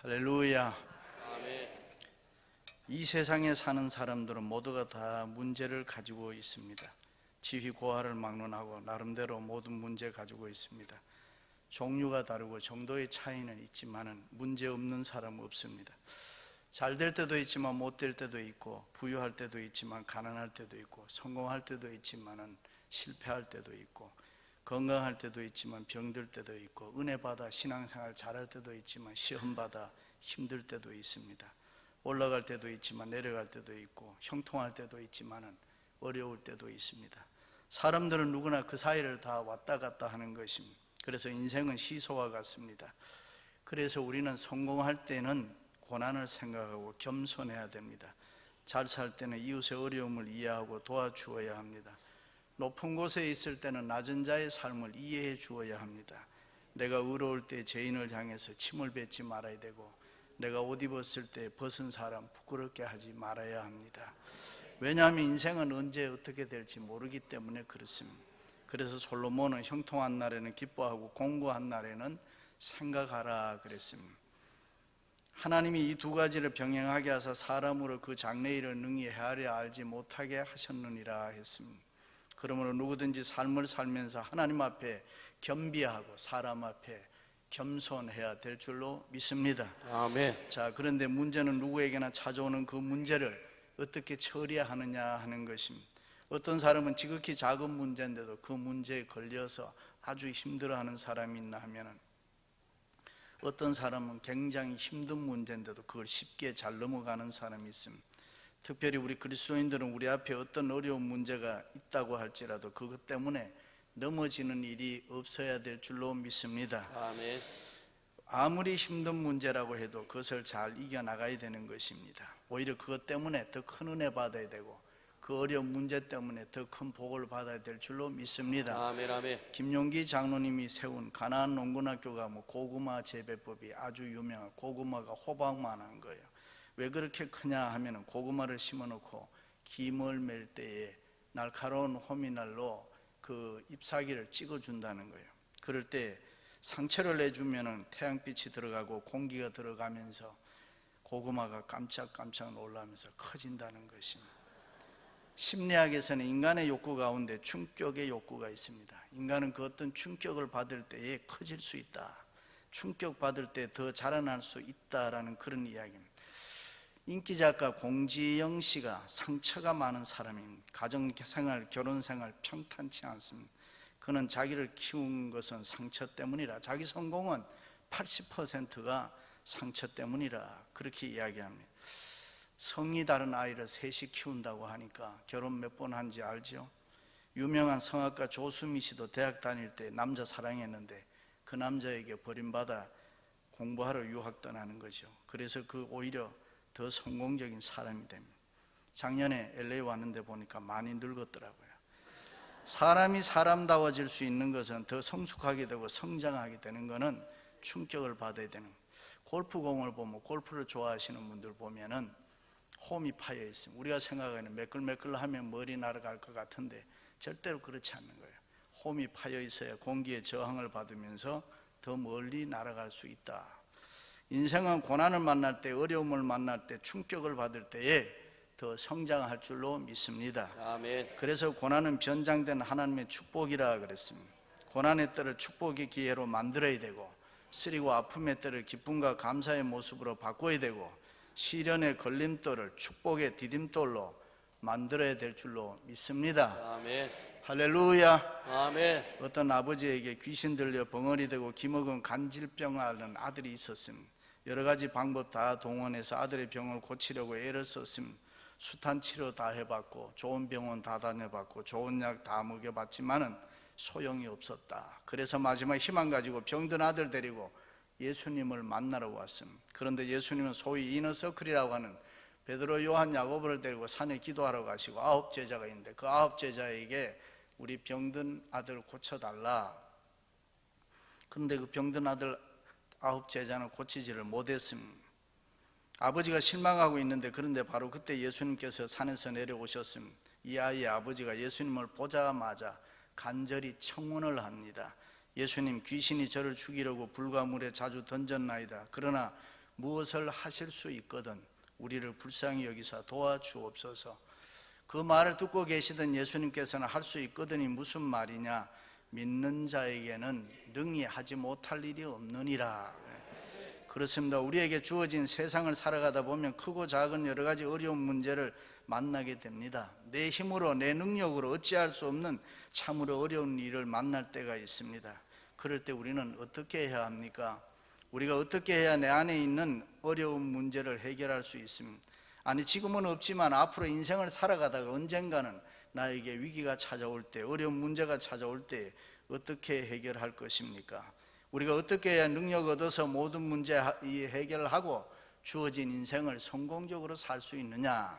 할렐루야. 아멘. 이 세상에 사는 사람들은 모두가 다 문제를 가지고 있습니다. 지휘 고하를 막론하고 나름대로 모든 문제 가지고 있습니다. 종류가 다르고 정도의 차이는 있지만은 문제 없는 사람은 없습니다. 잘 될 때도 있지만 못 될 때도 있고, 부유할 때도 있지만 가난할 때도 있고, 성공할 때도 있지만은 실패할 때도 있고, 건강할 때도 있지만 병들 때도 있고, 은혜 받아 신앙생활 잘할 때도 있지만 시험 받아 힘들 때도 있습니다. 올라갈 때도 있지만 내려갈 때도 있고, 형통할 때도 있지만은 어려울 때도 있습니다. 사람들은 누구나 그 사이를 다 왔다 갔다 하는 것입니다. 그래서 인생은 시소와 같습니다. 그래서 우리는 성공할 때는 고난을 생각하고 겸손해야 됩니다. 잘 살 때는 이웃의 어려움을 이해하고 도와주어야 합니다. 높은 곳에 있을 때는 낮은 자의 삶을 이해해 주어야 합니다. 내가 의로울 때 죄인을 향해서 침을 뱉지 말아야 되고, 내가 옷 입었을 때 벗은 사람 부끄럽게 하지 말아야 합니다. 왜냐하면 인생은 언제 어떻게 될지 모르기 때문에 그렇습니다. 그래서 솔로몬은 형통한 날에는 기뻐하고 공고한 날에는 생각하라 그랬습니다. 하나님이 이 두 가지를 병행하게 하사 사람으로 그 장래일을 능히 헤아려 알지 못하게 하셨느니라 했습니다. 그러므로 누구든지 삶을 살면서 하나님 앞에 겸비하고 사람 앞에 겸손해야 될 줄로 믿습니다. 아멘. 자, 그런데 문제는 누구에게나 찾아오는 그 문제를 어떻게 처리하느냐 하는 것입니다. 어떤 사람은 지극히 작은 문제인데도 그 문제에 걸려서 아주 힘들어하는 사람이 있나 하면은, 어떤 사람은 굉장히 힘든 문제인데도 그걸 쉽게 잘 넘어가는 사람이 있습니다. 특별히 우리 그리스도인들은 우리 앞에 어떤 어려운 문제가 있다고 할지라도 그것 때문에 넘어지는 일이 없어야 될 줄로 믿습니다. 아멘. 아무리 힘든 문제라고 해도 그것을 잘 이겨나가야 되는 것입니다. 오히려 그것 때문에 더 큰 은혜 받아야 되고, 그 어려운 문제 때문에 더 큰 복을 받아야 될 줄로 믿습니다. 아멘. 아멘. 김용기 장로님이 세운 가나안 농군학교가 고구마 재배법이 아주 유명한, 고구마가 호박만한 거예요. 왜 그렇게 크냐 하면은 고구마를 심어놓고 김을 맬 때에 날카로운 호미날로 그 잎사귀를 찍어준다는 거예요. 그럴 때 상처를 내주면은 태양빛이 들어가고 공기가 들어가면서 고구마가 깜짝깜짝 놀라면서 커진다는 것입니다. 심리학에서는 인간의 욕구 가운데 충격의 욕구가 있습니다. 인간은 그 어떤 충격을 받을 때에 커질 수 있다, 충격받을 때 더 자라날 수 있다라는 그런 이야기입니다. 인기작가 공지영 씨가 상처가 많은 사람입니다. 가정생활, 결혼생활 평탄치 않습니다. 그는 자기를 키운 것은 상처 때문이라, 자기 성공은 80%가 상처 때문이라 그렇게 이야기합니다. 성이 다른 아이를 셋이 키운다고 하니까 결혼 몇 번 한지 알죠? 유명한 성악가 조수미 씨도 대학 다닐 때 남자 사랑했는데 그 남자에게 버림받아 공부하러 유학 떠나는 거죠. 그래서 그 오히려 더 성공적인 사람이 됩니다. 작년에 LA 왔는데 보니까 많이 늙었더라고요. 사람이 사람다워질 수 있는 것은 더 성숙하게 되고 성장하게 되는 것은 충격을 받아야 되는, 골프공을 보면, 골프를 좋아하시는 분들 보면은 홈이 파여 있습니다. 우리가 생각하는 매끌매끌하면 머리 날아갈 것 같은데 절대로 그렇지 않는 거예요. 홈이 파여 있어야 공기의 저항을 받으면서 더 멀리 날아갈 수 있다. 인생은 고난을 만날 때, 어려움을 만날 때, 충격을 받을 때에 더 성장할 줄로 믿습니다. 아멘. 그래서 고난은 변장된 하나님의 축복이라 그랬습니다. 고난의 때를 축복의 기회로 만들어야 되고, 쓰리고 아픔의 때를 기쁨과 감사의 모습으로 바꿔야 되고, 시련의 걸림돌을 축복의 디딤돌로 만들어야 될 줄로 믿습니다. 아멘. 할렐루야. 아멘. 어떤 아버지에게 귀신 들려 벙어리 되고 기먹은 간질병을 앓는 아들이 있었습니다. 여러 가지 방법 다 동원해서 아들의 병을 고치려고 애를 썼습니다. 숱한 치료 다 해봤고, 좋은 병원 다 다녀봤고, 좋은 약 다 먹여봤지만은 소용이 없었다. 그래서 마지막 희망 가지고 병든 아들 데리고 예수님을 만나러 왔습니다. 그런데 예수님은 소위 이너서클이라고 하는 베드로, 요한, 야고보를 데리고 산에 기도하러 가시고 9 제자가 있는데 그 9 제자에게 우리 병든 아들 고쳐달라. 그런데 그 병든 아들 9 제자는 고치지를 못했습니다. 아버지가 실망하고 있는데, 그런데 바로 그때 예수님께서 산에서 내려오셨습니다. 이 아이의 아버지가 예수님을 보자마자 간절히 청혼을 합니다. 예수님, 귀신이 저를 죽이려고 불과 물에 자주 던졌나이다. 그러나 무엇을 하실 수 있거든 우리를 불쌍히 여기사 도와주옵소서. 그 말을 듣고 계시던 예수님께서는 할 수 있거든이 무슨 말이냐, 믿는 자에게는 능히 하지 못할 일이 없느니라. 그렇습니다. 우리에게 주어진 세상을 살아가다 보면 크고 작은 여러 가지 어려운 문제를 만나게 됩니다. 내 힘으로 내 능력으로 어찌할 수 없는 참으로 어려운 일을 만날 때가 있습니다. 그럴 때 우리는 어떻게 해야 합니까? 우리가 어떻게 해야 내 안에 있는 어려운 문제를 해결할 수 있습니까? 아니 지금은 없지만 앞으로 인생을 살아가다가 언젠가는 나에게 위기가 찾아올 때, 어려운 문제가 찾아올 때 어떻게 해결할 것입니까? 우리가 어떻게 해야 능력 얻어서 모든 문제 해결하고 주어진 인생을 성공적으로 살 수 있느냐?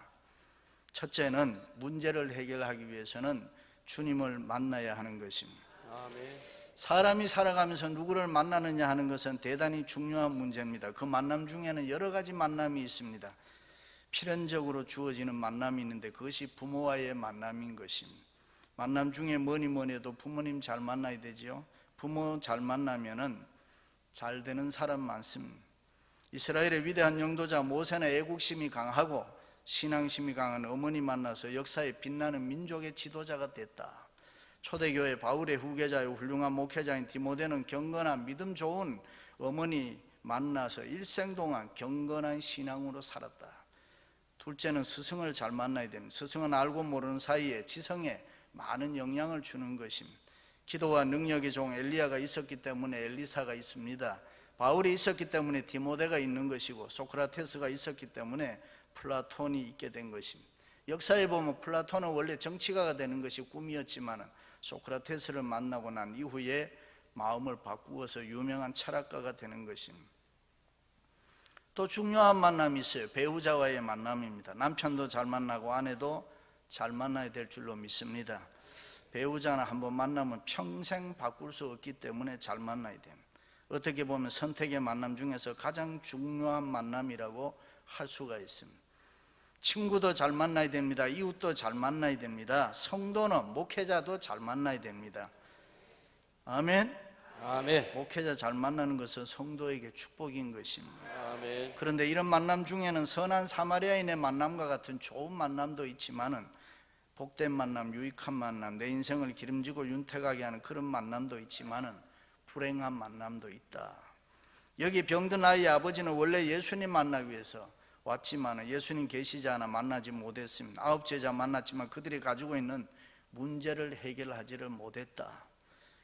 첫째는 문제를 해결하기 위해서는 주님을 만나야 하는 것입니다. 아멘. 사람이 살아가면서 누구를 만나느냐 하는 것은 대단히 중요한 문제입니다. 그 만남 중에는 여러 가지 만남이 있습니다. 필연적으로 주어지는 만남이 있는데 그것이 부모와의 만남인 것입니다. 만남 중에 뭐니 해도 부모님 잘 만나야 되지요. 부모 잘 만나면은 잘 되는 사람 많습니다. 이스라엘의 위대한 영도자 모세는 애국심이 강하고 신앙심이 강한 어머니 만나서 역사에 빛나는 민족의 지도자가 됐다. 초대교회 바울의 후계자요 훌륭한 목회자인 디모데는 경건한 믿음 좋은 어머니 만나서 일생 동안 경건한 신앙으로 살았다. 둘째는 스승을 잘 만나야 됩니다. 스승은 알고 모르는 사이에 지성에 많은 영향을 주는 것입니다. 기도와 능력의 종 엘리야가 있었기 때문에 엘리사가 있습니다. 바울이 있었기 때문에 디모데가 있는 것이고 소크라테스가 있었기 때문에 플라톤이 있게 된 것입니다. 역사에 보면 플라톤은 원래 정치가가 되는 것이 꿈이었지만 소크라테스를 만나고 난 이후에 마음을 바꾸어서 유명한 철학가가 되는 것입니다. 또 중요한 만남이 있어요. 배우자와의 만남입니다. 남편도 잘 만나고 아내도 잘 만나야 될 줄로 믿습니다. 배우자는 한번 만나면 평생 바꿀 수 없기 때문에 잘 만나야 됩니다. 어떻게 보면 선택의 만남 중에서 가장 중요한 만남이라고 할 수가 있습니다. 친구도 잘 만나야 됩니다. 이웃도 잘 만나야 됩니다. 성도는 목회자도 잘 만나야 됩니다. 아멘. 아멘. 목회자 잘 만나는 것은 성도에게 축복인 것입니다. 아멘. 그런데 이런 만남 중에는 선한 사마리아인의 만남과 같은 좋은 만남도 있지만은 복된 만남, 유익한 만남, 내 인생을 기름지고 윤택하게 하는 그런 만남도 있지만은 불행한 만남도 있다. 여기 병든 아이의 아버지는 원래 예수님 만나기 위해서 왔지만 예수님 계시지 않아 만나지 못했습니다. 9 제자 만났지만 그들이 가지고 있는 문제를 해결하지를 못했다.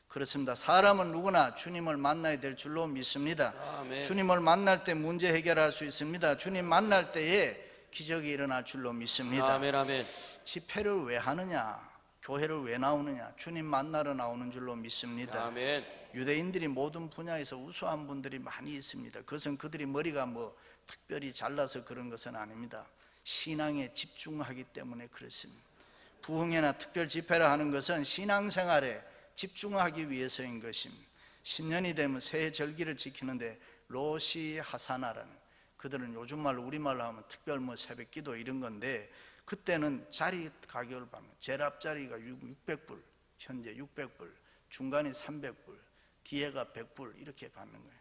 그렇습니다. 사람은 누구나 주님을 만나야 될 줄로 믿습니다. 아멘. 주님을 만날 때 문제 해결할 수 있습니다. 주님 만날 때에 기적이 일어날 줄로 믿습니다. 아멘. 아멘. 집회를 왜 하느냐? 교회를 왜 나오느냐? 주님 만나러 나오는 줄로 믿습니다. 아멘. 유대인들이 모든 분야에서 우수한 분들이 많이 있습니다. 그것은 그들이 머리가 특별히 잘나서 그런 것은 아닙니다. 신앙에 집중하기 때문에 그렇습니다. 부흥회나 특별 집회를 하는 것은 신앙생활에 집중하기 위해서인 것입니다. 신년이 되면 새해 절기를 지키는데 로시 하사나라는, 그들은 요즘 말로 우리말로 하면 특별 새벽기도 이런 건데, 그때는 자리 가격을 받는, 제랍자리가 600불, 현재 600불, 중간에 300불, 뒤에가 100불 이렇게 받는 거예요.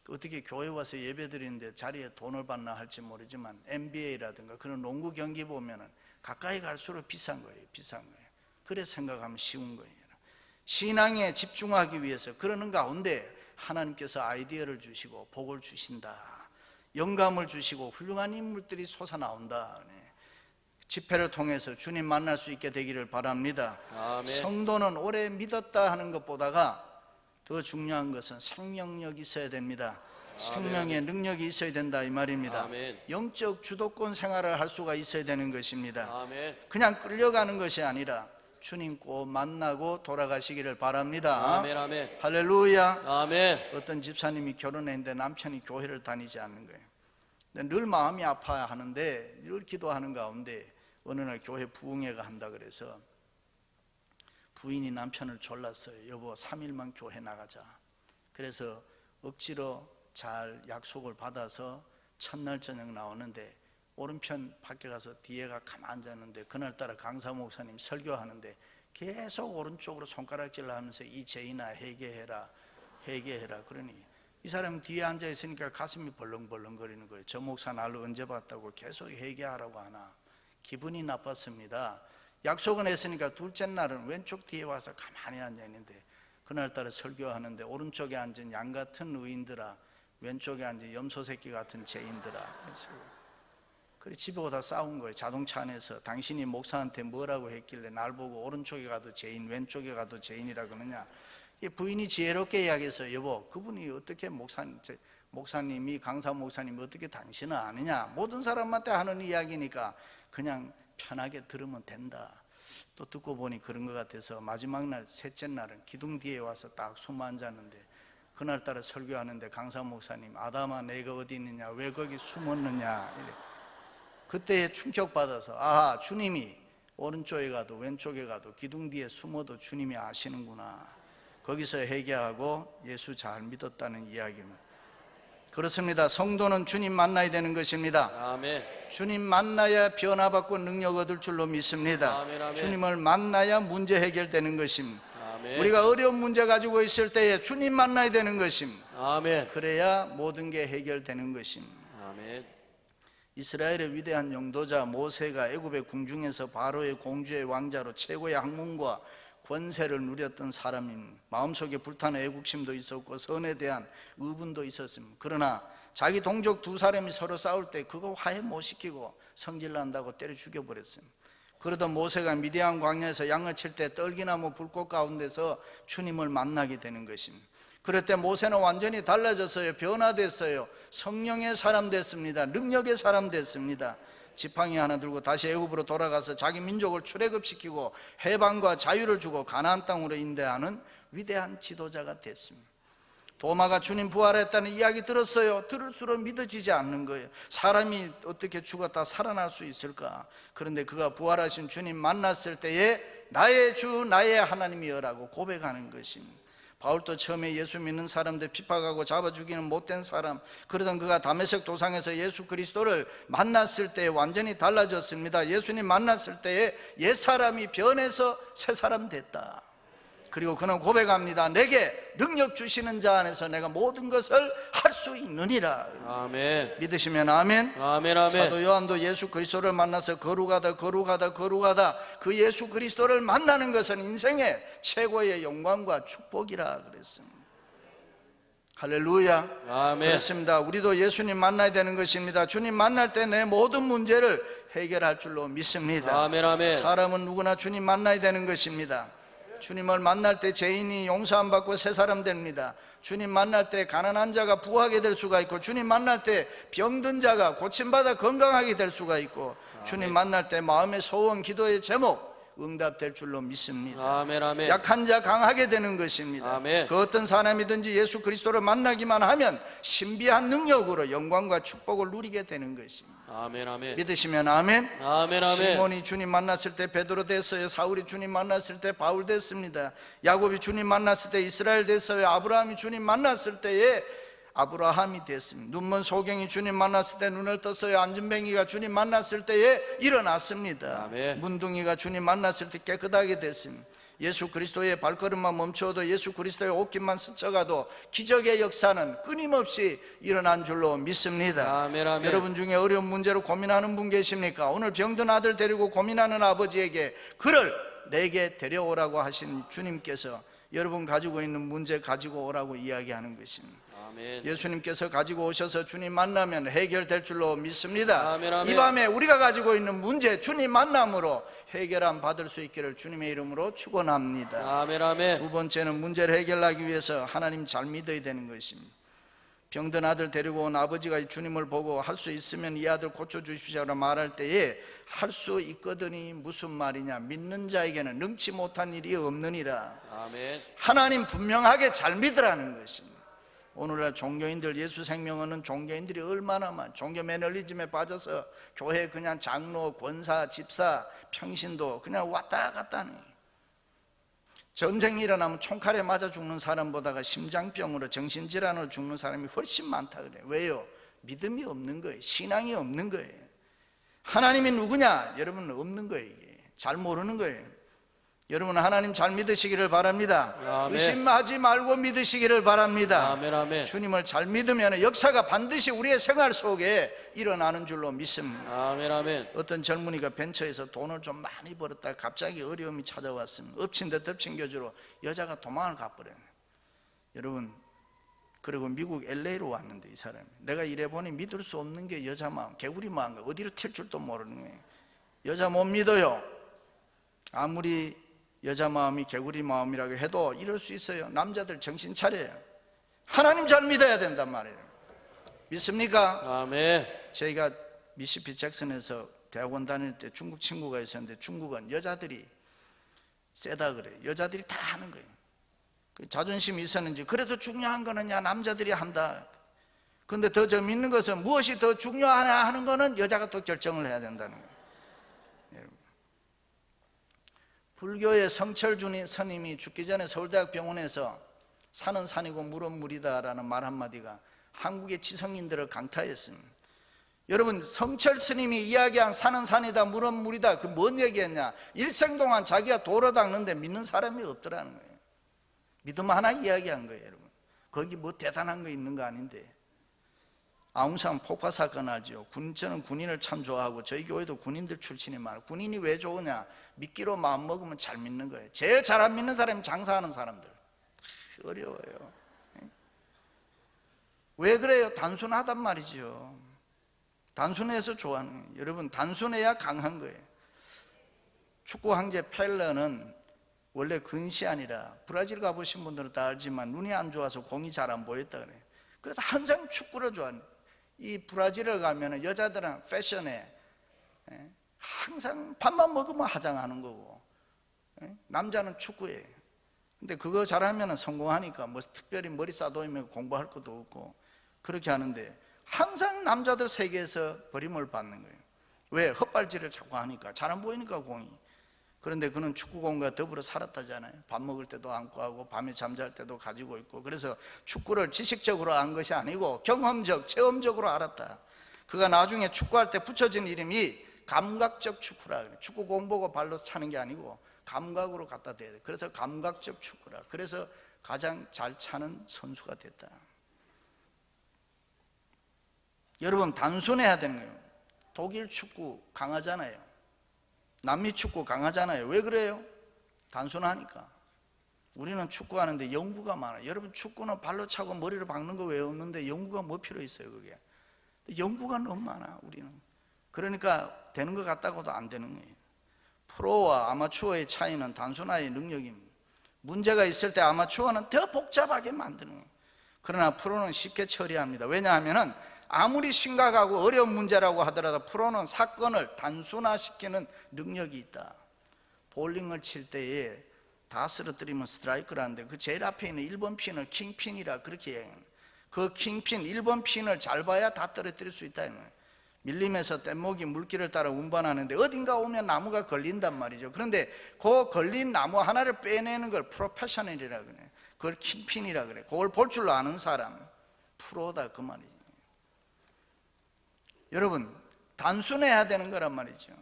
어떻게 교회 와서 예배 드리는데 자리에 돈을 받나 할지 모르지만 NBA라든가 그런 농구 경기 보면은 가까이 갈수록 비싼 거예요. 비싼 거예요. 그래 생각하면 쉬운 거예요. 신앙에 집중하기 위해서 그러는 가운데 하나님께서 아이디어를 주시고 복을 주신다, 영감을 주시고 훌륭한 인물들이 솟아나온다. 집회를 통해서 주님 만날 수 있게 되기를 바랍니다. 아멘. 성도는 오래 믿었다 하는 것보다가 더 중요한 것은 생명력이 있어야 됩니다. 생명의 능력이 있어야 된다 이 말입니다. 아멘. 영적 주도권 생활을 할 수가 있어야 되는 것입니다. 아멘. 그냥 끌려가는 것이 아니라 주님 꼭 만나고 돌아가시기를 바랍니다. 아멘. 아멘. 할렐루야. 아멘. 어떤 집사님이 결혼했는데 남편이 교회를 다니지 않는 거예요. 근데 늘 마음이 아파야 하는데 늘 기도하는 가운데 어느 날 교회 부흥회가 한다 그래서 부인이 남편을 졸랐어요. 여보 3일만 교회 나가자. 그래서 억지로 잘 약속을 받아서 첫날 저녁 나오는데 오른편 밖에 가서 뒤에가 가만 앉았는데 그날따라 강사 목사님 설교하는데 계속 오른쪽으로 손가락질을 하면서 이 죄인아 회개해라 회개해라. 그러니 이 사람이 뒤에 앉아 있으니까 가슴이 벌렁벌렁거리는 거예요. 저 목사 나를 언제 봤다고 계속 회개하라고 하나. 기분이 나빴습니다. 약속은 했으니까 둘째 날은 왼쪽 뒤에 와서 가만히 앉아 있는데, 그날따라 설교하는데 오른쪽에 앉은 양 같은 의인들아, 왼쪽에 앉은 염소 새끼 같은 죄인들아. 그래 집에 오다 싸운 거예요. 자동차 안에서 당신이 목사한테 뭐라고 했길래 날 보고 오른쪽에 가도 죄인, 왼쪽에 가도 죄인이라 그러냐. 부인이 지혜롭게 이야기해서, 여보, 그분이 어떻게 목사님이, 강사 목사님이 어떻게 당신은 아느냐. 모든 사람한테 하는 이야기니까 그냥 편하게 들으면 된다. 또 듣고 보니 그런 것 같아서 마지막 날, 셋째 날은 기둥 뒤에 와서 딱 숨 앉았는데, 그날따라 설교하는데 강사 목사님, 아담아 내가 어디 있느냐, 왜 거기 숨었느냐. 이래. 그때 충격받아서, 아, 주님이 오른쪽에 가도 왼쪽에 가도 기둥 뒤에 숨어도 주님이 아시는구나. 거기서 회개하고 예수 잘 믿었다는 이야기입니다. 그렇습니다. 성도는 주님 만나야 되는 것입니다. 아멘. 주님 만나야 변화받고 능력 얻을 줄로 믿습니다. 아멘, 아멘. 주님을 만나야 문제 해결되는 것입니다. 아멘. 우리가 어려운 문제 가지고 있을 때에 주님 만나야 되는 것입니다. 아멘. 그래야 모든 게 해결되는 것입니다. 아멘. 이스라엘의 위대한 영도자 모세가 애굽의 궁중에서 바로의 공주의 왕자로 최고의 학문과 권세를 누렸던 사람입니다. 마음속에 불타는 애국심도 있었고 선에 대한 의분도 있었습니다. 그러나 자기 동족 두 사람이 서로 싸울 때 그거 화해 못 시키고 성질난다고 때려 죽여버렸습니다. 그러던 모세가 미디안 광야에서 양을 칠 때 떨기나무 불꽃 가운데서 주님을 만나게 되는 것입니다. 그럴 때 모세는 완전히 달라졌어요. 변화됐어요. 성령의 사람 됐습니다. 능력의 사람 됐습니다. 지팡이 하나 들고 다시 애굽으로 돌아가서 자기 민족을 출애굽시키고 해방과 자유를 주고 가나안 땅으로 인도하는 위대한 지도자가 됐습니다. 도마가 주님 부활했다는 이야기 들었어요. 들을수록 믿어지지 않는 거예요. 사람이 어떻게 죽었다 살아날 수 있을까? 그런데 그가 부활하신 주님 만났을 때에 나의 주 나의 하나님이여라고 고백하는 것입니다. 바울도 처음에 예수 믿는 사람들 핍박하고 잡아 죽이는 못된 사람, 그러던 그가 다메섹 도상에서 예수 그리스도를 만났을 때 완전히 달라졌습니다. 예수님 만났을 때에 옛사람이 변해서 새사람 됐다. 그리고 그는 고백합니다. 내게 능력 주시는 자 안에서 내가 모든 것을 할 수 있느니라. 아멘. 믿으시면 아멘. 아멘. 아멘. 사도 요한도 예수 그리스도를 만나서 거룩하다 그 예수 그리스도를 만나는 것은 인생의 최고의 영광과 축복이라 그랬습니다. 할렐루야. 아멘. 그렇습니다. 우리도 예수님 만나야 되는 것입니다. 주님 만날 때 내 모든 문제를 해결할 줄로 믿습니다. 아멘. 아멘. 사람은 누구나 주님 만나야 되는 것입니다. 주님을 만날 때 죄인이 용서 안 받고 새 사람 됩니다. 주님 만날 때 가난한 자가 부하게 될 수가 있고, 주님 만날 때 병든 자가 고침받아 건강하게 될 수가 있고, 주님 만날 때 마음의 소원, 기도의 제목 응답될 줄로 믿습니다. 아멘. 아멘. 약한 자 강하게 되는 것입니다. 아멘. 그 어떤 사람이든지 예수 그리스도를 만나기만 하면 신비한 능력으로 영광과 축복을 누리게 되는 것입니다. 아멘. 아멘. 믿으시면 아멘. 아멘. 아멘. 시몬이 주님 만났을 때 베드로 됐어요. 사울이 주님 만났을 때 바울 됐습니다. 야곱이 주님 만났을 때 이스라엘 됐어요. 아브라함이 주님 만났을 때에 아브라함이 됐습니다. 눈먼 소경이 주님 만났을 때 눈을 떴어요. 안진뱅이가 주님 만났을 때에 일어났습니다. 아멘. 문둥이가 주님 만났을 때 깨끗하게 됐습니다. 예수 그리스도의 발걸음만 멈춰도, 예수 그리스도의 옷깃만 스쳐가도 기적의 역사는 끊임없이 일어난 줄로 믿습니다. 아멘. 아멘. 여러분 중에 어려운 문제로 고민하는 분 계십니까? 오늘 병든 아들 데리고 고민하는 아버지에게 그를 내게 데려오라고 하신 주님께서 여러분 가지고 있는 문제 가지고 오라고 이야기하는 것입니다. 아멘. 예수님께서 가지고 오셔서 주님 만나면 해결될 줄로 믿습니다. 아멘. 아멘. 이 밤에 우리가 가지고 있는 문제 주님 만남으로 해결함 받을 수 있기를 주님의 이름으로 축원합니다. 아멘. 아멘. 두 번째는 문제를 해결하기 위해서 하나님 잘 믿어야 되는 것입니다. 병든 아들 데리고 온 아버지가 주님을 보고 할 수 있으면 이 아들 고쳐주십시오라 말할 때에 할 수 있거든이 무슨 말이냐, 믿는 자에게는 능치 못한 일이 없느니라. 아멘. 하나님 분명하게 잘 믿으라는 것입니다. 오늘날 종교인들, 예수 생명하는 종교인들이 얼마나 많아. 종교 매너리즘에 빠져서 교회 그냥 장로, 권사, 집사, 평신도 그냥 왔다 갔다 하는 거예요. 전쟁이 일어나면 총칼에 맞아 죽는 사람보다가 심장병으로 정신질환으로 죽는 사람이 훨씬 많다 그래요. 왜요? 믿음이 없는 거예요. 신앙이 없는 거예요. 하나님이 누구냐? 여러분 없는 거예요. 이게 잘 모르는 거예요. 여러분 하나님 잘 믿으시기를 바랍니다. 아멘. 의심하지 말고 믿으시기를 바랍니다. 아멘, 아멘. 주님을 잘 믿으면 역사가 반드시 우리의 생활 속에 일어나는 줄로 믿습니다. 아멘, 아멘. 어떤 젊은이가 벤처에서 돈을 좀 많이 벌었다 갑자기 어려움이 찾아왔습니다. 엎친 데 덮친 겨주로 여자가 도망을 가버려요. 여러분, 그리고 미국 LA로 왔는데 이 사람이, 내가 이래 보니 믿을 수 없는 게 여자 마음, 개구리 마음, 어디로 튈 줄도 모르는 거예요. 여자 못 믿어요. 아무리 여자 마음이 개구리 마음이라고 해도 이럴 수 있어요. 남자들 정신 차려요. 하나님 잘 믿어야 된단 말이에요. 믿습니까? 아멘. 저희가 미시피 잭슨에서 대학원 다닐 때 중국 친구가 있었는데, 중국은 여자들이 세다 그래요. 여자들이 다 하는 거예요. 그 자존심이 있었는지, 그래도 중요한 거는야 남자들이 한다. 근데 더 저 믿는 것은 무엇이 더 중요하냐 하는 거는 여자가 또 결정을 해야 된다는 거예요. 여러분, 불교의 성철준 스님이 죽기 전에 서울대학 병원에서 산은 산이고 물은 물이다라는 말 한마디가 한국의 지성인들을 강타했습니다. 여러분, 성철 스님이 이야기한 산은 산이다 물은 물이다, 그 뭔 얘기했냐? 일생 동안 자기가 도로 닦는데 믿는 사람이 없더라는 거예요. 믿음 하나 이야기한 거예요. 여러분, 거기 뭐 대단한 거 있는 거 아닌데. 아웅산 폭파 사건 알죠? 저는 군인을 참 좋아하고 저희 교회도 군인들 출신이 많아요. 군인이 왜 좋으냐? 믿기로 마음 먹으면 잘 믿는 거예요. 제일 잘 안 믿는 사람이 장사하는 사람들. 어려워요. 왜 그래요? 단순하단 말이죠. 단순해서 좋아하는 거예요. 여러분, 단순해야 강한 거예요. 축구 황제 펠러는 원래 근시 아니라, 브라질 가보신 분들은 다 알지만 눈이 안 좋아서 공이 잘 안 보였다 그래요. 그래서 항상 축구를 좋아해요. 이 브라질을 가면 여자들은 패션에 항상 밥만 먹으면 화장하는 거고, 남자는 축구예요. 근데 그거 잘하면 성공하니까 뭐 특별히 머리 싸도이면 공부할 것도 없고 그렇게 하는데, 항상 남자들 세계에서 버림을 받는 거예요. 왜? 헛발질을 자꾸 하니까, 잘 안 보이니까 공이. 그런데 그는 축구공과 더불어 살았다잖아요. 밥 먹을 때도 안고 하고 밤에 잠잘 때도 가지고 있고. 그래서 축구를 지식적으로 안 것이 아니고 경험적, 체험적으로 알았다. 그가 나중에 축구할 때 붙여진 이름이 감각적 축구라 그래요. 축구 공 보고 발로 차는 게 아니고 감각으로 갖다 대야 돼. 그래서 감각적 축구라. 그래서 가장 잘 차는 선수가 됐다. 여러분, 단순해야 되는 거예요. 독일 축구 강하잖아요. 남미 축구 강하잖아요. 왜 그래요? 단순하니까. 우리는 축구하는데 연구가 많아요. 여러분, 축구는 발로 차고 머리로 박는 거 왜 없는데 연구가 뭐 필요 있어요? 그게 연구가 너무 많아 우리는. 그러니까 되는 것 같다고도 안 되는 거예요. 프로와 아마추어의 차이는 단순화의 능력입니다. 문제가 있을 때 아마추어는 더 복잡하게 만드는 거예요. 그러나 프로는 쉽게 처리합니다. 왜냐하면 아무리 심각하고 어려운 문제라고 하더라도 프로는 사건을 단순화시키는 능력이 있다. 볼링을 칠 때에 다 쓰러뜨리면 스트라이크라는데, 그 제일 앞에 있는 1번 핀을 킹핀이라 그렇게 해요. 그 킹핀 1번 핀을 잘 봐야 다 떨어뜨릴 수 있다. 밀림에서 뗏목이 물길을 따라 운반하는데 어딘가 오면 나무가 걸린단 말이죠. 그런데 그 걸린 나무 하나를 빼내는 걸 프로페셔널이라 그래. 그걸 킹핀이라 그래. 그걸 볼 줄 아는 사람, 프로다 그 말이죠. 여러분, 단순해야 되는 거란 말이죠.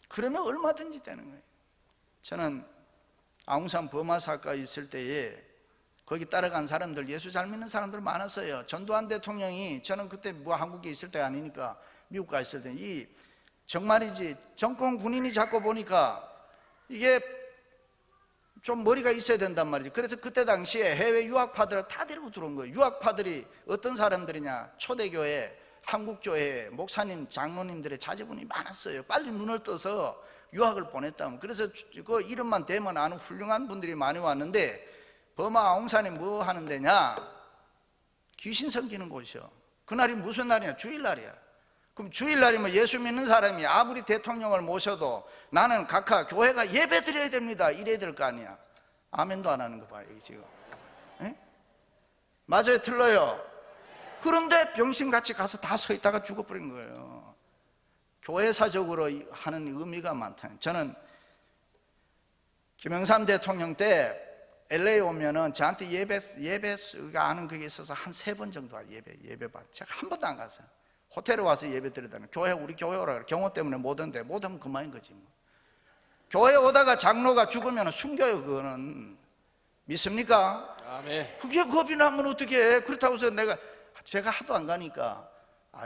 그러면 얼마든지 되는 거예요. 저는 아웅산 버마 사건 있을 때에 거기 따라간 사람들, 예수 잘 믿는 사람들 많았어요. 전두환 대통령이, 저는 그때 뭐 한국에 있을 때 아니니까 미국 가 있을 때, 이 정말이지 정권 군인이 자꾸 보니까 이게 좀 머리가 있어야 된단 말이죠. 그래서 그때 당시에 해외 유학파들을 다 데리고 들어온 거예요. 유학파들이 어떤 사람들이냐? 초대교회, 한국교회 목사님, 장로님들의 자제분이 많았어요. 빨리 눈을 떠서 유학을 보냈다면. 그래서 그 이름만 대면 아는 훌륭한 분들이 많이 왔는데, 버마 아웅산이 뭐 하는 데냐? 귀신 섬기는 곳이요. 그날이 무슨 날이냐? 주일날이야. 그럼 주일날이면 예수 믿는 사람이 아무리 대통령을 모셔도 나는 각하 교회가 예배 드려야 됩니다, 이래야 될 거 아니야. 아멘도 안 하는 거 봐요 지금. 에? 맞아요, 틀려요? 그런데 병신같이 가서 다 서 있다가 죽어버린 거예요. 교회사적으로 하는 의미가 많다. 저는 김영삼 대통령 때 LA 오면은 저한테 예배가 아는 그게 있어서 한 3번 정도 예배 받. 제가 한 번도 안 갔어요. 호텔에 와서 예배 드리다는, 교회, 우리 교회 오라 그래. 경호 때문에 못 오는데, 못 오면 그만인 거지 뭐. 교회 오다가 장로가 죽으면 숨겨요. 그거는 믿습니까? 아멘. 그게 겁이 나면 어떻게 해? 그렇다고 해서 제가 하도 안 가니까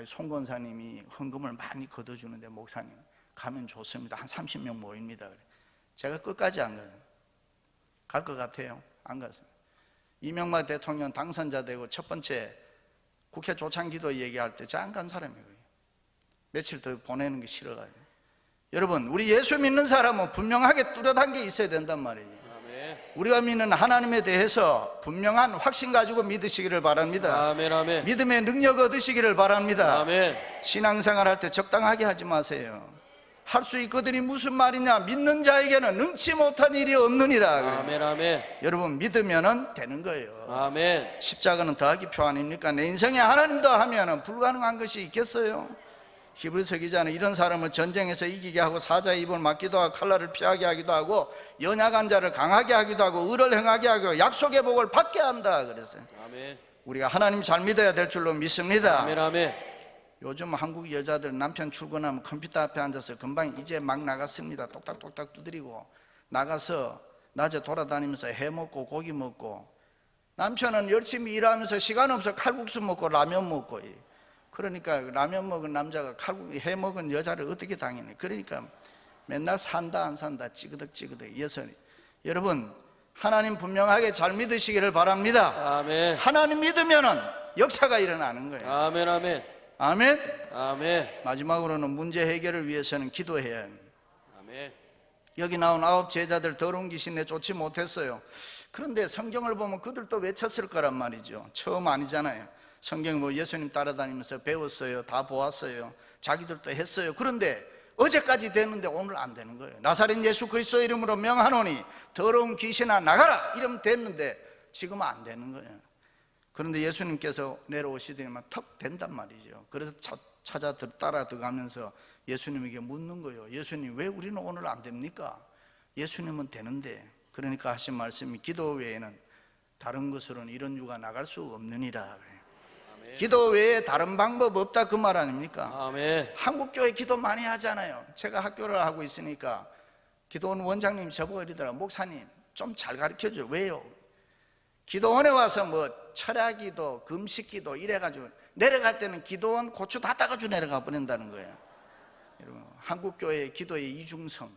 송 권사님이 헌금을 많이 걷어주는데 목사님 가면 좋습니다. 한 30명 모입니다. 그래. 제가 끝까지 안 가요. 갈 것 같아요. 안 갔어요. 이명박 대통령 당선자 되고 첫 번째 국회 조창기도 얘기할 때 제가 안 간 사람이에요. 며칠 더 보내는 게 싫어가지고. 여러분, 우리 예수 믿는 사람은 분명하게 뚜렷한 게 있어야 된단 말이에요. 아멘. 우리가 믿는 하나님에 대해서 분명한 확신 가지고 믿으시기를 바랍니다. 아멘. 아멘. 믿음의 능력 얻으시기를 바랍니다. 아멘. 신앙생활 할 때 적당하게 하지 마세요. 할 수 있거든이 무슨 말이냐? 믿는 자에게는 능치 못한 일이 없느니라. 그래요. 아멘. 아멘. 여러분 믿으면 되는 거예요. 아멘. 십자가는 더하기 표 아닙니까? 내 인생에 하나님 더하면 불가능한 것이 있겠어요? 히브리서 기자는 이런 사람을 전쟁에서 이기게 하고 사자의 입을 막기도 하고 칼날을 피하게 하기도 하고 연약한 자를 강하게 하기도 하고 의를 행하게 하고 약속의 복을 받게 한다 그랬어요. 아멘. 우리가 하나님 잘 믿어야 될 줄로 믿습니다. 아멘. 아멘. 요즘 한국 여자들 남편 출근하면 컴퓨터 앞에 앉아서 금방 이제 막 나갔습니다. 똑딱똑딱 두드리고 나가서 낮에 돌아다니면서 해 먹고 고기 먹고, 남편은 열심히 일하면서 시간 없어 칼국수 먹고 라면 먹고. 그러니까 라면 먹은 남자가 칼국수 해 먹은 여자를 어떻게 당연해? 그러니까 맨날 산다 안 산다 찌그덕찌그덕 예선이. 여러분 하나님 분명하게 잘 믿으시기를 바랍니다. 아멘. 하나님 믿으면은 역사가 일어나는 거예요. 아멘. 아멘. 아멘. 아멘. 마지막으로는 문제 해결을 위해서는 기도해야 합니다. 아멘. 여기 나온 9 제자들 더러운 귀신 내쫓지 못했어요. 그런데 성경을 보면 그들도 외쳤을 거란 말이죠. 처음 아니잖아요. 성경 뭐 예수님 따라다니면서 배웠어요. 다 보았어요. 자기들도 했어요. 그런데 어제까지 되는데 오늘 안 되는 거예요. 나사렛 예수 그리스도 이름으로 명하노니 더러운 귀신아 나가라 이러면 됐는데 지금은 안 되는 거예요. 그런데 예수님께서 내려오시더니만 턱 된단 말이죠. 그래서 따라 들어가면서 예수님에게 묻는 거예요. 예수님 왜 우리는 오늘 안 됩니까? 예수님은 되는데. 그러니까 하신 말씀이 기도 외에는 다른 것으로는 이런 유가 나갈 수 없느니라. 기도 외에 다른 방법 없다 그 말 아닙니까? 아멘. 한국교회 기도 많이 하잖아요. 제가 학교를 하고 있으니까 기도원 원장님 저보고 이러더라. 목사님 좀 잘 가르쳐줘. 왜요? 기도원에 와서 뭐 철야기도 금식기도 이래가지고 내려갈 때는 기도원 고추 다 따가지고 내려가 버린다는 거예요. 여러분 한국교회 기도의 이중성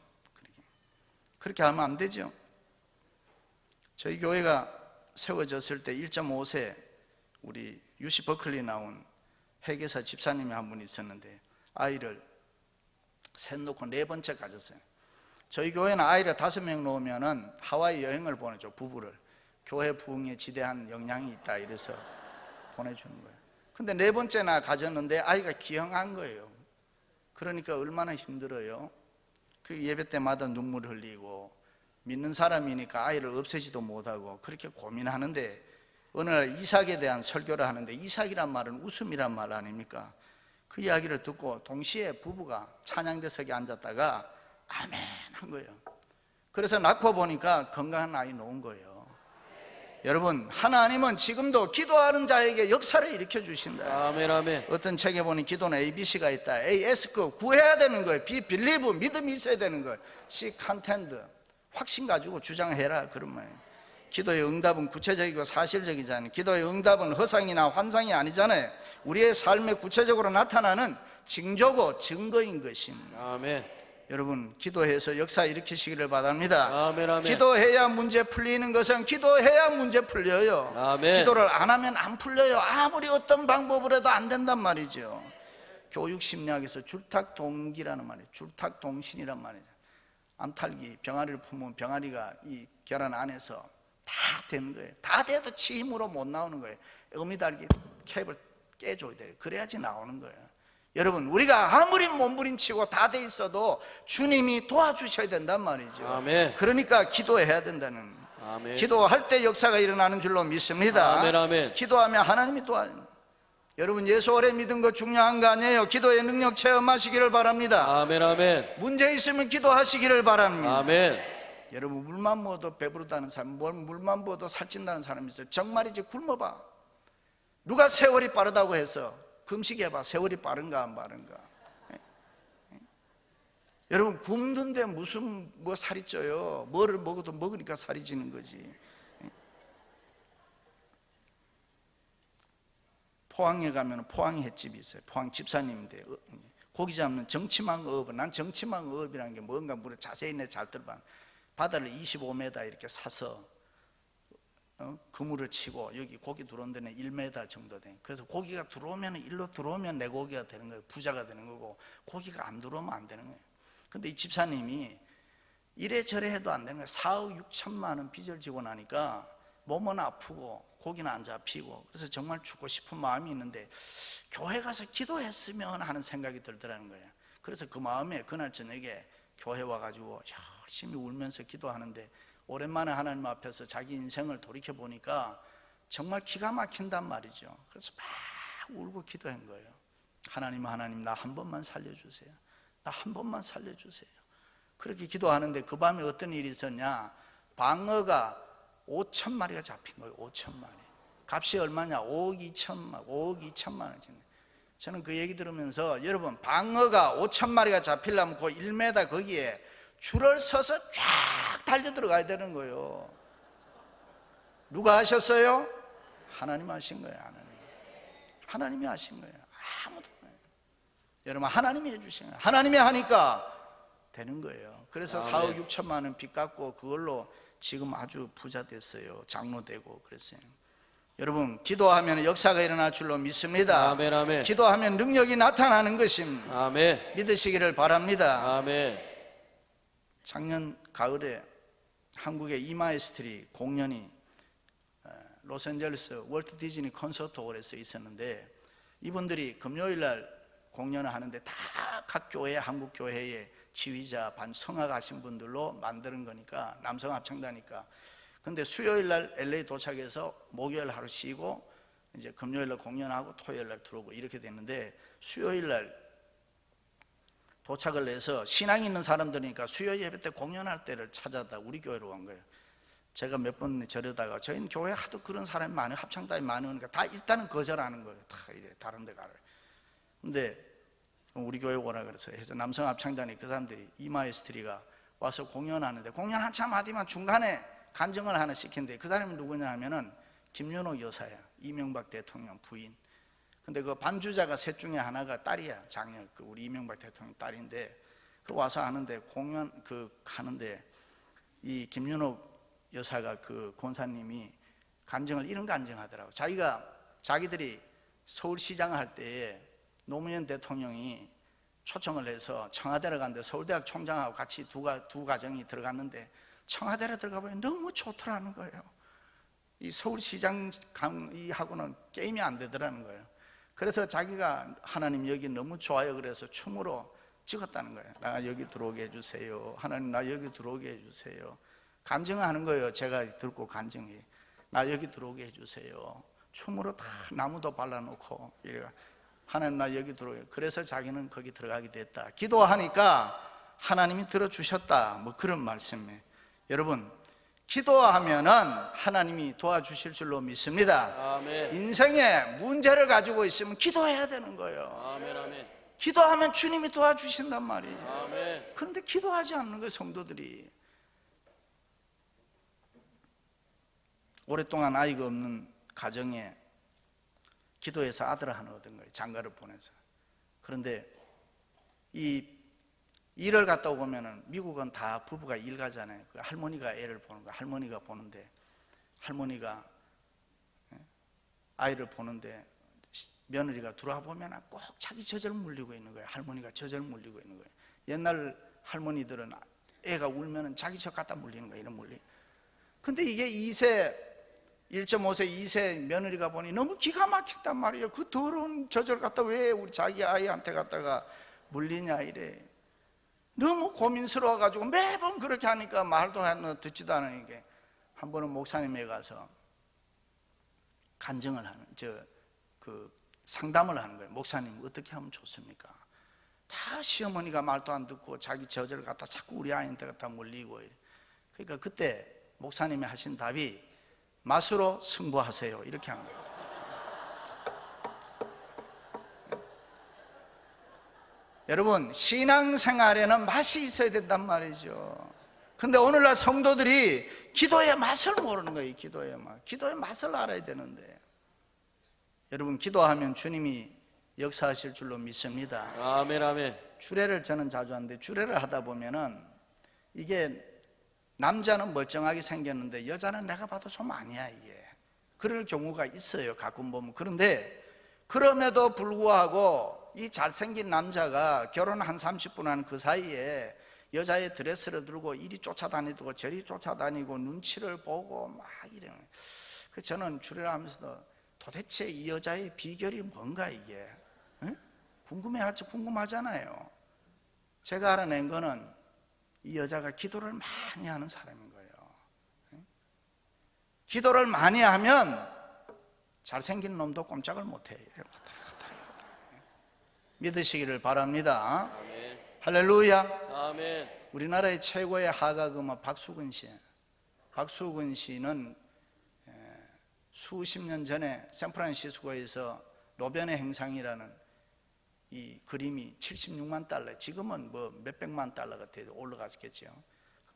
그렇게 하면 안 되죠. 저희 교회가 세워졌을 때 1.5세 우리 UC 버클리 나온 회계사 집사님이 한 분 있었는데 아이를 셋 놓고 4번째 가졌어요. 저희 교회는 아이를 5명 놓으면은 하와이 여행을 보내죠. 부부를. 교회 부흥에 지대한 영향이 있다 이래서 보내주는 거예요. 근데 4번째나 가졌는데 아이가 기형한 거예요. 그러니까 얼마나 힘들어요. 그 예배 때마다 눈물 흘리고 믿는 사람이니까 아이를 없애지도 못하고 그렇게 고민하는데 어느 날 이삭에 대한 설교를 하는데 이삭이란 말은 웃음이란 말 아닙니까? 그 이야기를 듣고 동시에 부부가 찬양대석에 앉았다가 아멘 한 거예요. 그래서 낳고 보니까 건강한 아이 놓은 거예요. 여러분 하나님은 지금도 기도하는 자에게 역사를 일으켜 주신다. 아멘. 아멘. 어떤 책에 보니 기도는 ABC가 있다. A, S, 그 구해야 되는 거예요. B, believe, 믿음이 있어야 되는 거예요. C, contend, 확신 가지고 주장해라 그런 말이에요. 기도의 응답은 구체적이고 사실적이잖아요. 기도의 응답은 허상이나 환상이 아니잖아요. 우리의 삶에 구체적으로 나타나는 징조고 증거인 것입니다. 아멘. 여러분 기도해서 역사 일으키시기를 바랍니다. 아멘. 아멘. 기도해야 문제 풀리는 것은 기도해야 문제 풀려요. 아멘. 기도를 안 하면 안 풀려요. 아무리 어떤 방법으로 해도 안 된단 말이죠. 교육심리학에서 줄탁동기라는 말이에요. 줄탁동신이란 말이죠. 암탈기 병아리를 품으면 병아리가 이 결안 안에서 다 되는 거예요. 다 돼도 치 힘으로 못 나오는 거예요. 어미달기 캡을 깨줘야 돼요. 그래야지 나오는 거예요. 여러분 우리가 아무리 몸부림치고 다 돼 있어도 주님이 도와주셔야 된단 말이죠. 아멘. 그러니까 기도해야 된다는. 아멘. 기도할 때 역사가 일어나는 줄로 믿습니다. 아멘. 아멘. 기도하면 하나님이 도와줍니다. 여러분 예수 오래 믿은 거 중요한 거 아니에요. 기도의 능력 체험하시기를 바랍니다. 아멘. 아멘. 문제 있으면 기도하시기를 바랍니다. 아멘. 여러분 물만 먹어도 배부르다는 사람, 물만 먹어도 살찐다는 사람이 있어요. 정말이지 굶어봐. 누가 세월이 빠르다고 해서 금식해봐. 세월이 빠른가 안 빠른가. 여러분 굶는데 무슨 뭐 살이 쪄요? 뭐를 먹어도 먹으니까 살이 찌는 거지. 포항에 가면 포항 횟집이 있어요. 포항 집사님인데 고기 잡는 정치망 어업. 난 정치망 어업이라는 게 뭔가 물에 자세히 잘 들어봐. 바다를 25m 이렇게 사서 그물을 치고 여기 고기 들어온 데는 1m 정도 돼. 그래서 고기가 들어오면 일로 들어오면 내 고기가 되는 거예요. 부자가 되는 거고 고기가 안 들어오면 안 되는 거예요. 근데 이 집사님이 이래저래 해도 안 되는 거예요. 4억 6천만 원 빚을 지고 나니까 몸은 아프고 고기는 안 잡히고 그래서 정말 죽고 싶은 마음이 있는데 교회 가서 기도했으면 하는 생각이 들더라는 거예요. 그래서 그 마음에 그날 저녁에 교회 와가지고 열심히 울면서 기도하는데 오랜만에 하나님 앞에서 자기 인생을 돌이켜 보니까 정말 기가 막힌단 말이죠. 그래서 막 울고 기도한 거예요. 하나님 나 한 번만 살려주세요. 나 한 번만 살려주세요. 그렇게 기도하는데 그 밤에 어떤 일이 있었냐. 방어가 5천 마리가 잡힌 거예요. 5천 마리. 값이 얼마냐? 5억 2천만 원. 저는 그 얘기 들으면서 여러분 방어가 5천 마리가 잡히려면 그 1m 거기에 줄을 서서 쫙 달려 들어가야 되는 거예요. 누가 하셨어요? 하나님 하신 거예요. 하나님이 하신 거예요. 아무도 없어요. 여러분 하나님이 해주신 거예요. 하나님이 하니까 되는 거예요. 그래서 4억 6천만 원 빚 갚고 그걸로 지금 아주 부자 됐어요. 장로 되고 그랬어요. 여러분 기도하면 역사가 일어날 줄로 믿습니다. 아멘, 아멘. 기도하면 능력이 나타나는 것입니다. 아멘. 믿으시기를 바랍니다. 아멘. 작년 가을에 한국의 이마이스트리 공연이 로스앤젤레스 월트 디즈니 콘서트홀에서 있었는데 이분들이 금요일날 공연을 하는데 다 각 교회, 한국 교회의 지휘자, 반 성악하신 분들로 만드는 거니까 남성 합창단이니까. 근데 수요일날 LA 도착해서 목요일 하루 쉬고 이제 금요일날 공연하고 토요일날 들어오고 이렇게 됐는데 수요일날 도착을 해서 신앙이 있는 사람들이니까 수요 예배 때 공연할 때를 찾아다 우리 교회로 온 거예요. 제가 몇 번 저러다가 저희는 교회 하도 그런 사람이 많아요. 합창단이 많으니까 다 일단은 거절하는 거예요. 다 이래 다른 데 가라. 근데 우리 교회 오라 그래서 해서 남성 합창단이 그 사람들이 이마이스트리가 와서 공연하는데 공연 한참 하더만 중간에 간증을 하나 시켰는데 그 사람이 누구냐 하면은 김윤옥 여사야. 이명박 대통령 부인. 근데 그 반주자가 셋 중에 하나가 딸이야. 장녀 그 우리 이명박 대통령 딸인데 그 와서 하는데 공연 하는데 이 김윤옥 여사가 그 권사님이 간증을 이런 간증하더라고. 자기들이 서울시장을 할 때에 노무현 대통령이 초청을 해서 청와대를 갔는데 서울대학 총장하고 같이 두 가정이 들어갔는데 청와대로 들어가 보니 너무 좋더라는 거예요. 이 서울시장하고는 게임이 안 되더라는 거예요. 그래서 자기가 하나님 여기 너무 좋아요 그래서 춤으로 찍었다는 거예요. 나 여기 들어오게 해주세요. 하나님 나 여기 들어오게 해주세요. 간증하는 거예요. 제가 듣고 간증이 나 여기 들어오게 해주세요. 춤으로 다 나무도 발라놓고 이래가 하나님 나 여기 들어오게. 그래서 자기는 거기 들어가게 됐다. 기도하니까 하나님이 들어주셨다. 뭐 그런 말씀이에요. 여러분 기도하면은 하나님이 도와주실 줄로 믿습니다. 아멘. 인생에 문제를 가지고 있으면 기도해야 되는 거예요. 아멘, 아멘. 기도하면 주님이 도와주신단 말이에요. 아멘. 그런데 기도하지 않는 거예요. 성도들이. 오랫동안 아이가 없는 가정에 기도해서 아들을 하나 얻은 거예요. 장가를 보내서. 그런데 이 일을 갔다 오면은 미국은 다 부부가 일 가잖아요. 그 할머니가 애를 보는 거예요. 할머니가 보는데 할머니가 아이를 보는데 며느리가 들어와 보면 꼭 자기 젖을 물리고 있는 거예요. 할머니가 젖을 물리고 있는 거예요. 옛날 할머니들은 애가 울면은 자기 젖 갖다 물리는 거예요. 이런 물리. 근데 이게 1.5세, 2세 며느리가 보니 너무 기가 막힌단 말이에요. 그 더러운 젖을 갖다 왜 우리 자기 아이한테 갖다가 물리냐 이래. 너무 고민스러워가지고 매번 그렇게 하니까 말도 듣지도 않으니까 한 번은 목사님에 가서 간증을 하는 상담을 하는 거예요. 목사님 어떻게 하면 좋습니까? 다 시어머니가 말도 안 듣고 자기 젖을 갖다 자꾸 우리 아이한테 갖다 물리고 이래. 그러니까 그때 목사님이 하신 답이 맛으로 승부하세요 이렇게 한 거예요. 여러분, 신앙생활에는 맛이 있어야 된단 말이죠. 근데 오늘날 성도들이 기도의 맛을 모르는 거예요. 기도의 맛. 기도의 맛을 알아야 되는데, 여러분, 기도하면 주님이 역사하실 줄로 믿습니다. 아멘, 아멘. 주례를 저는 자주 하는데, 주례를 하다 보면은 이게 남자는 멀쩡하게 생겼는데 여자는 내가 봐도 좀 아니야 이게. 그럴 경우가 있어요, 가끔 보면. 그런데 그럼에도 불구하고 이 잘생긴 남자가 결혼 한 30분 한 그 사이에 여자의 드레스를 들고 이리 쫓아다니고 저리 쫓아다니고 눈치를 보고 막 이래요. 그래서 저는 주례를 하면서도 도대체 이 여자의 비결이 뭔가 이게, 응? 궁금하잖아요. 제가 알아낸 거는 이 여자가 기도를 많이 하는 사람인 거예요. 기도를 많이 하면 잘생긴 놈도 꼼짝을 못해요. 믿으시기를 바랍니다. 아멘. 할렐루야. 아멘. 우리나라의 최고의 하가금은 박수근 씨. 박수근 씨는 수십 년 전에 샌프란시스코에서 노변의 행상이라는 이 그림이 76만 달러, 지금은 뭐 몇백만 달러가 올라갔겠죠.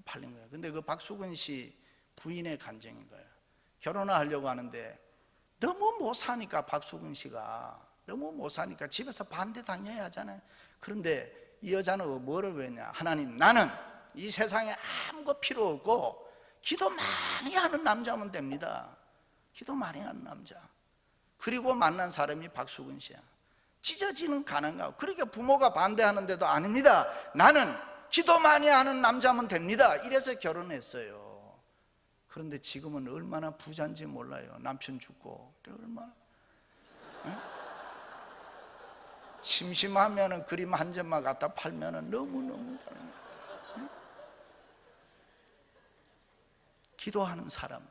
팔린 거예요. 근데 그 박수근 씨 부인의 간증인 거예요. 결혼을 하려고 하는데 너무 못 사니까, 박수근 씨가 너무 못 사니까 집에서 반대당해야 하잖아요. 그런데 이 여자는 뭐를 외냐? 하나님, 나는 이 세상에 아무것도 필요 없고 기도 많이 하는 남자면 됩니다. 기도 많이 하는 남자. 그리고 만난 사람이 박수근 씨야. 찢어지는 가난가. 그러니까 부모가 반대하는데도 아닙니다, 나는 기도 많이 하는 남자면 됩니다, 이래서 결혼했어요. 그런데 지금은 얼마나 부자인지 몰라요. 남편 죽고 얼마나, 네? 심심하면은 그림 한 점만 갖다 팔면은 너무너무 다른 거예요. 네? 기도하는 사람.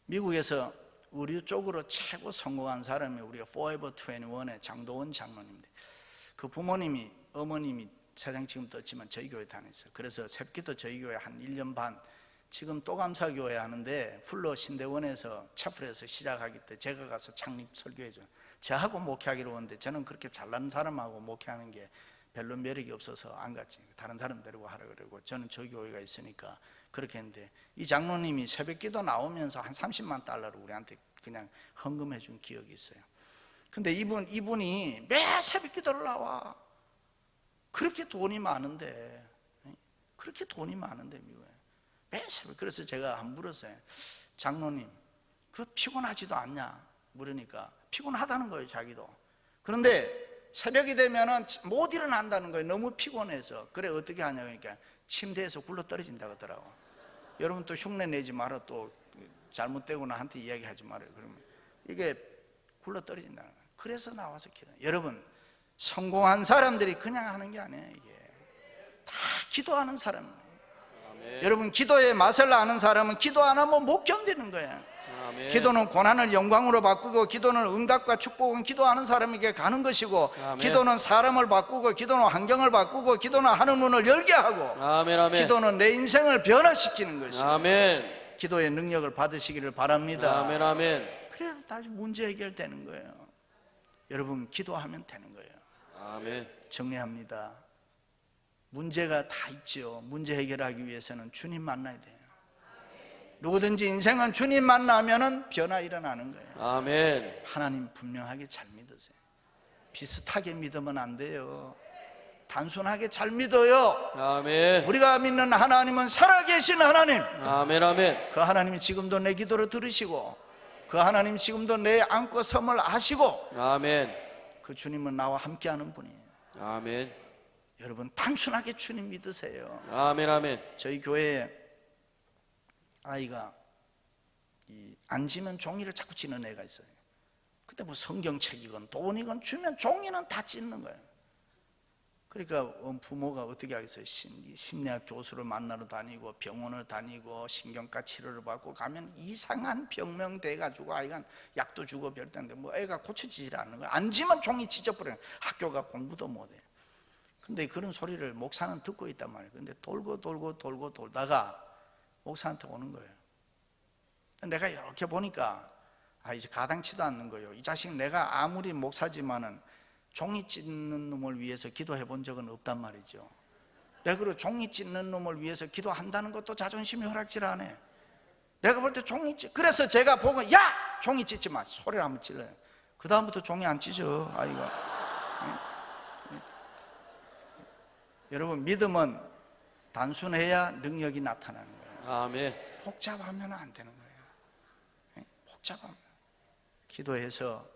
미국에서 우리 쪽으로 최고 성공한 사람이 우리가 Forever 21의 장도원 장로님인데, 그 부모님이, 어머님이 세상 지금 떴지만 저희 교회 다녔어요. 그래서 새벽기도 저희 교회 한 1년 반, 지금 또감사교회 하는데 훌러 신대원에서 채플에서 시작하기 때 제가 가서 창립 설교해줘요. 저하고 목회하기로 했는데 저는 그렇게 잘나는 사람하고 목회하는 게 별로 매력이 없어서 안 갔지. 다른 사람 데리고 하라 그러고, 저는 저희 교회가 있으니까 그렇게 했는데, 이 장로님이 새벽기도 나오면서 한 30만 달러를 우리한테 그냥 헌금해 준 기억이 있어요. 근데 이분이 매 새벽기도를 나와. 그렇게 돈이 많은데 미국에 매 새벽. 그래서 제가 한 물었어요. 장로님, 그 피곤하지도 않냐? 물으니까 피곤하다는 거예요, 자기도. 그런데 새벽이 되면은 못 일어난다는 거예요, 너무 피곤해서. 그래, 어떻게 하냐 그러니까 침대에서 굴러 떨어진다고 하더라고. 여러분 또 흉내 내지 마라, 또 잘못되고 나한테 이야기하지 말아요. 그러면 이게 굴러 떨어진다는 거예요. 그래서 나와서 기도. 여러분, 성공한 사람들이 그냥 하는 게 아니에요. 이게 다 기도하는 사람이에요. 아멘. 여러분, 기도의 맛을 아는 사람은 기도 안 하면 못 견디는 거예요. 아멘. 기도는 고난을 영광으로 바꾸고, 기도는 응답과 축복은 기도하는 사람에게 가는 것이고, 아멘. 기도는 사람을 바꾸고, 기도는 환경을 바꾸고, 기도는 하늘 문을 열게 하고, 아멘. 아멘. 기도는 내 인생을 변화시키는 것이고, 아멘. 기도의 능력을 받으시기를 바랍니다. 아멘. 아멘. 그래서 다시 문제 해결되는 거예요. 여러분, 기도하면 되는 거예요. 아멘. 정리합니다. 문제가 다 있죠. 문제 해결하기 위해서는 주님 만나야 돼요. 누구든지 인생은 주님 만나면은 변화 일어나는 거예요. 아멘. 하나님 분명하게 잘 믿으세요. 비슷하게 믿으면 안 돼요. 단순하게 잘 믿어요. 아멘. 우리가 믿는 하나님은 살아계신 하나님. 아멘. 아멘. 그 하나님이 지금도 내 기도를 들으시고, 그 하나님 지금도 내 안고 섬을 아시고, 아멘. 그 주님은 나와 함께하는 분이에요. 아멘. 여러분, 단순하게 주님 믿으세요. 아멘. 아멘. 저희 교회에 아이가 앉으면 종이를 자꾸 찢는 애가 있어요. 근데 뭐 성경책이건 돈이건 주면 종이는 다 찢는 거예요. 그러니까 부모가 어떻게 하겠어요? 심리학 교수를 만나러 다니고 병원을 다니고 신경과 치료를 받고 가면 이상한 병명 돼가지고 아이가 약도 주고 별다른데 뭐 애가 고쳐지질 않는 거예요. 앉으면 종이 찢어버려요. 학교가 공부도 못해요. 근데 그런 소리를 목사는 듣고 있단 말이에요. 근데 돌고 돌다가 목사한테 오는 거예요. 내가 이렇게 보니까 이제 가당치도 않는 거예요. 이 자식 내가 아무리 목사지만은 종이 찢는 놈을 위해서 기도해 본 적은 없단 말이죠. 내가 그리고 종이 찢는 놈을 위해서 기도한다는 것도 자존심이 허락질 안 해. 내가 볼 때 종이 찢, 그래서 제가 보고 야! 종이 찢지 마! 소리를 한번 질러요. 그 다음부터 종이 안 찢어. 여러분, 믿음은 단순해야 능력이 나타나는 거예요. 아멘. 복잡하면 안 되는 거예요. 복잡하면. 기도해서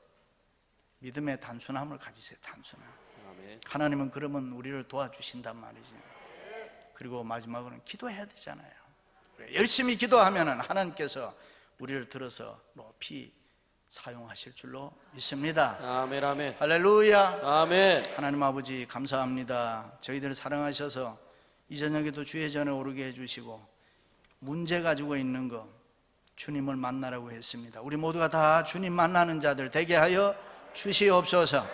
믿음의 단순함을 가지세요. 단순함. 아멘. 하나님은 그러면 우리를 도와주신단 말이죠. 그리고 마지막으로는 기도해야 되잖아요. 열심히 기도하면 하나님께서 우리를 들어서 높이 사용하실 줄로 믿습니다. 아멘. 아멘. 할렐루야. 아멘. 하나님 아버지 감사합니다. 저희들 사랑하셔서 이 저녁에도 주의 전에 오르게 해주시고 문제 가지고 있는 거 주님을 만나라고 했습니다. 우리 모두가 다 주님 만나는 자들 되게 하여 주시옵소서.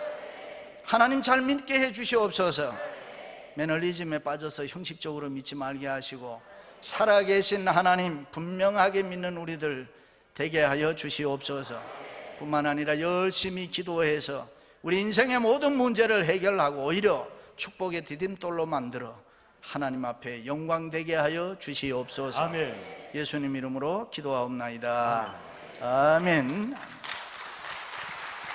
하나님 잘 믿게 해 주시옵소서. 매너리즘에 빠져서 형식적으로 믿지 말게 하시고 살아계신 하나님 분명하게 믿는 우리들 되게 하여 주시옵소서. 뿐만 아니라 열심히 기도해서 우리 인생의 모든 문제를 해결하고 오히려 축복의 디딤돌로 만들어 하나님 앞에 영광 되게 하여 주시옵소서. 아멘. 예수님 이름으로 기도하옵나이다. 아멘.